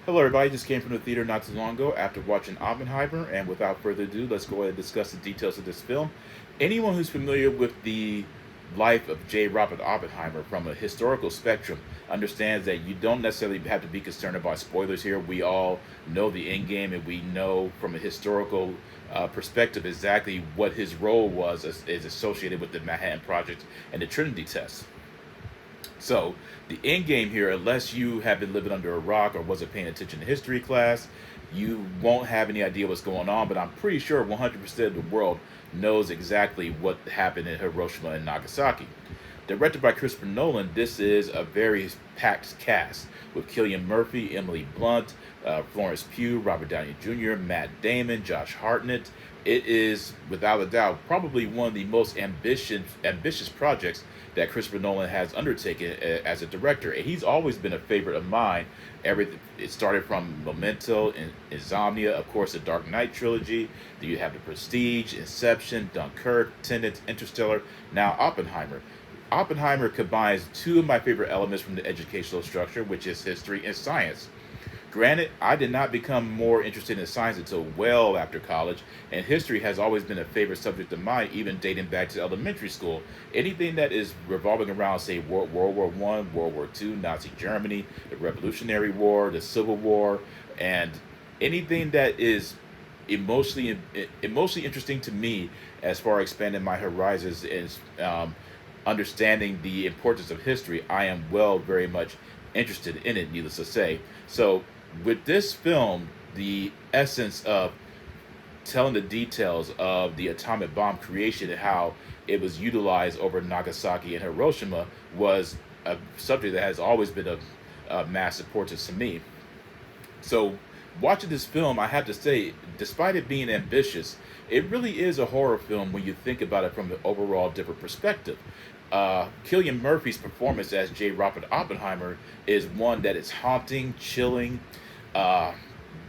Hello, everybody. Just came from the theater not too long ago after watching Oppenheimer, and without further ado, let's go ahead and discuss the details of this film. Anyone who's familiar with the life of J. Robert Oppenheimer from a historical spectrum understands that you don't necessarily have to be concerned about spoilers here. We all know the end game, and we know from a historical perspective exactly what his role was is associated with the Manhattan Project and the Trinity test. So the end game here, unless you have been living under a rock or wasn't paying attention to history class, you won't have any idea what's going on. But I'm pretty sure 100% of the world knows exactly what happened in Hiroshima and Nagasaki. Directed by Christopher Nolan, this is a very packed cast with Cillian Murphy, Emily Blunt, Florence Pugh, Robert Downey Jr., Matt Damon, Josh Hartnett. It is, without a doubt, probably one of the most ambitious projects that Christopher Nolan has undertaken as a director. And he's always been a favorite of mine. It started from Memento, Insomnia, of course, the Dark Knight trilogy. Then you have The Prestige, Inception, Dunkirk, Tenet, Interstellar, now Oppenheimer. Oppenheimer combines two of my favorite elements from the educational structure, which is history and science. Granted, I did not become more interested in science until well after college, and history has always been a favorite subject of mine, even dating back to elementary school. Anything that is revolving around, say, World War One, World War Two, Nazi Germany, the Revolutionary War, the Civil War, and anything that is emotionally interesting to me as far as expanding my horizons is understanding the importance of history. I am very much interested in it, needless to say. So with this film, the essence of telling the details of the atomic bomb creation and how it was utilized over Nagasaki and Hiroshima was a subject that has always been of massive importance to me. So, watching this film, I have to say, despite it being ambitious, it really is a horror film when you think about it from an overall different perspective. Cillian Murphy's performance as J. Robert Oppenheimer is one that is haunting, chilling, uh,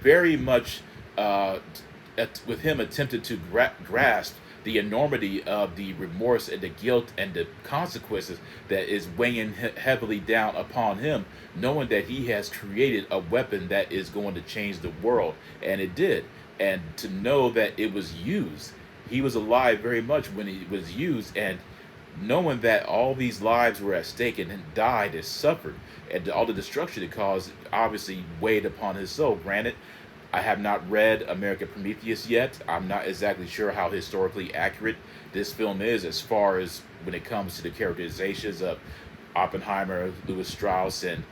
very much with him attempted to grasp the enormity of the remorse and the guilt and the consequences that is weighing heavily down upon him, knowing that he has created a weapon that is going to change the world, and it did. And to know that it was used, he was alive very much when it was used, and knowing that all these lives were at stake and died and suffered, and all the destruction it caused obviously weighed upon his soul. Granted, I have not read American Prometheus yet. I'm not exactly sure how historically accurate this film is as far as when it comes to the characterizations of Oppenheimer, Louis Strauss, and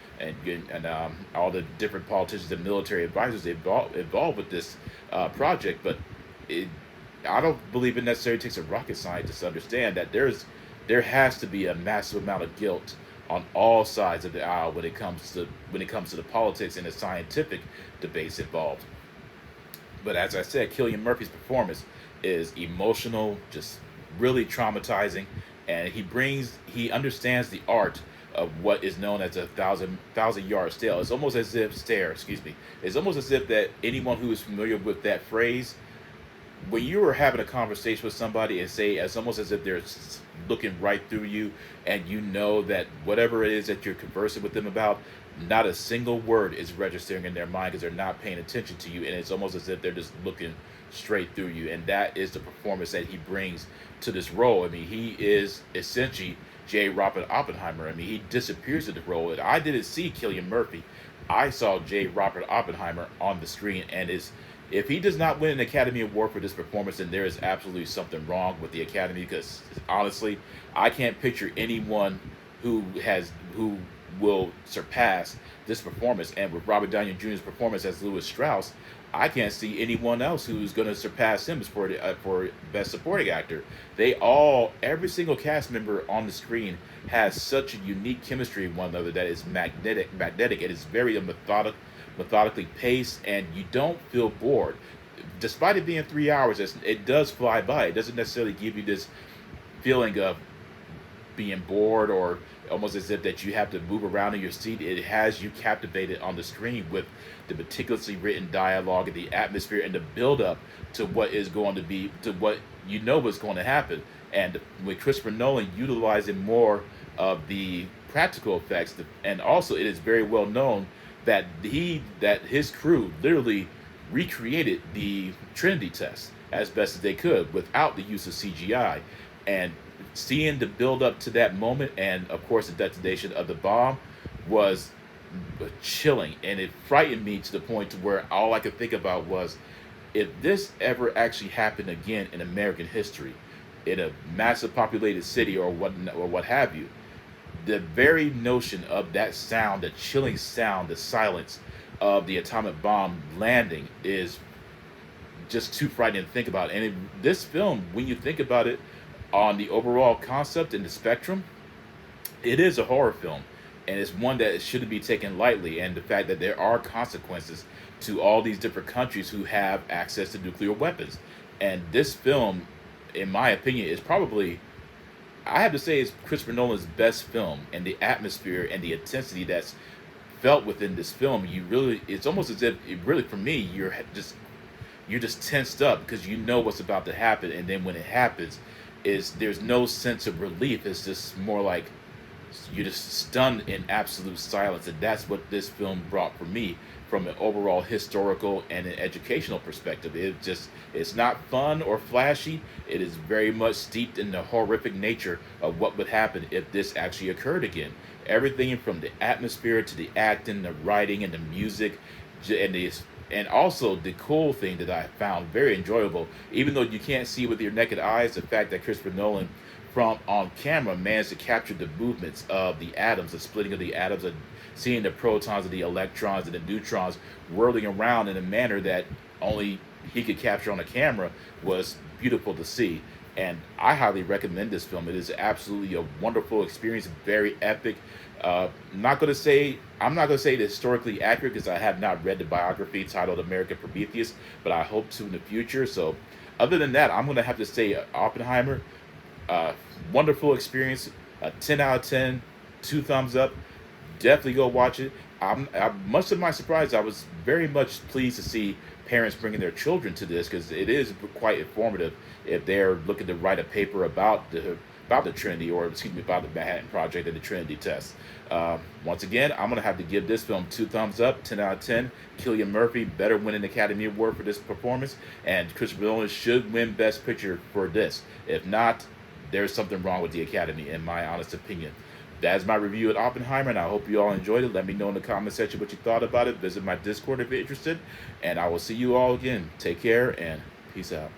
all the different politicians and military advisors involved with this project. But it, I don't believe it necessarily takes a rocket scientist to understand that there has to be a massive amount of guilt on all sides of the aisle when it comes to the politics and the scientific debates involved. But as I said, Cillian Murphy's performance is emotional, just really traumatizing, and he understands the art of what is known as a thousand yard stare. Excuse me. It's almost as if that anyone who is familiar with that phrase, when you are having a conversation with somebody and say it's almost as if they're looking right through you, and you know that whatever it is that you're conversing with them about, not a single word is registering in their mind because they're not paying attention to you, and it's almost as if they're just looking straight through you. And that is the performance that he brings to this role. I mean, he is essentially J. Robert Oppenheimer. I mean, he disappears in the role, and I didn't see Cillian Murphy. I saw J. Robert Oppenheimer on the screen, and is if he does not win an Academy Award for this performance, then there is absolutely something wrong with the Academy. Because honestly, I can't picture anyone who will surpass this performance. And with Robert Downey Jr.'s performance as Louis Strauss, I can't see anyone else who's going to surpass him for Best Supporting Actor. Every single cast member on the screen has such a unique chemistry with one another that is magnetic. It is very methodically paced, and you don't feel bored. Despite it being 3 hours, it does fly by. It doesn't necessarily give you this feeling of being bored or almost as if that you have to move around in your seat. It has you captivated on the screen with the meticulously written dialogue and the atmosphere and the build up to what is going to be to what you know what's going to happen. And with Christopher Nolan utilizing more of the practical effects, and also it is very well known that his crew literally recreated the Trinity test as best as they could without the use of CGI, and seeing the build up to that moment and of course the detonation of the bomb was chilling, and it frightened me to the point to where all I could think about was, if this ever actually happened again in American history, in a massive populated city or what have you, the very notion of that sound, the chilling sound, the silence of the atomic bomb landing is just too frightening to think about. And this film, when you think about it on the overall concept and the spectrum, it is a horror film, and it's one that shouldn't be taken lightly. And the fact that there are consequences to all these different countries who have access to nuclear weapons. And this film, in my opinion, is probably, I have to say, it's Christopher Nolan's best film, and the atmosphere and the intensity that's felt within this film, it's almost as if for me, you're just tensed up because you know what's about to happen, and then when it happens, there's no sense of relief. It's just more like you're just stunned in absolute silence, and that's what this film brought for me from an overall historical and an educational perspective. It's not fun or flashy. It is very much steeped in the horrific nature of what would happen if this actually occurred again. Everything from the atmosphere to the acting, the writing, and the music, and also the cool thing that I found very enjoyable, even though you can't see with your naked eyes, the fact that Christopher Nolan from on camera managed to capture the movements of the atoms, the splitting of the atoms, and seeing the protons and the electrons and the neutrons whirling around in a manner that only he could capture on a camera was beautiful to see. And I highly recommend this film. It is absolutely a wonderful experience, very epic. I'm not gonna say it's historically accurate because I have not read the biography titled American Prometheus, but I hope to in the future. So, other than that, I'm gonna have to say Oppenheimer, wonderful experience, 10 out of 10, 2 thumbs up. Definitely go watch it. Much to my surprise, I was very much pleased to see parents bringing their children to this, because it is quite informative if they're looking to write a paper about the Trinity, or excuse me, about the Manhattan Project and the Trinity test. Once again, I'm gonna have to give this film 2 thumbs up, 10 out of 10. Cillian Murphy better win an Academy Award for this performance, and Christopher Nolan should win Best Picture for this. If not, there's something wrong with the Academy, in my honest opinion. That's my review at Oppenheimer, and I hope you all enjoyed it. Let me know in the comment section what you thought about it. Visit my Discord if you're interested, and I will see you all again. Take care, and peace out.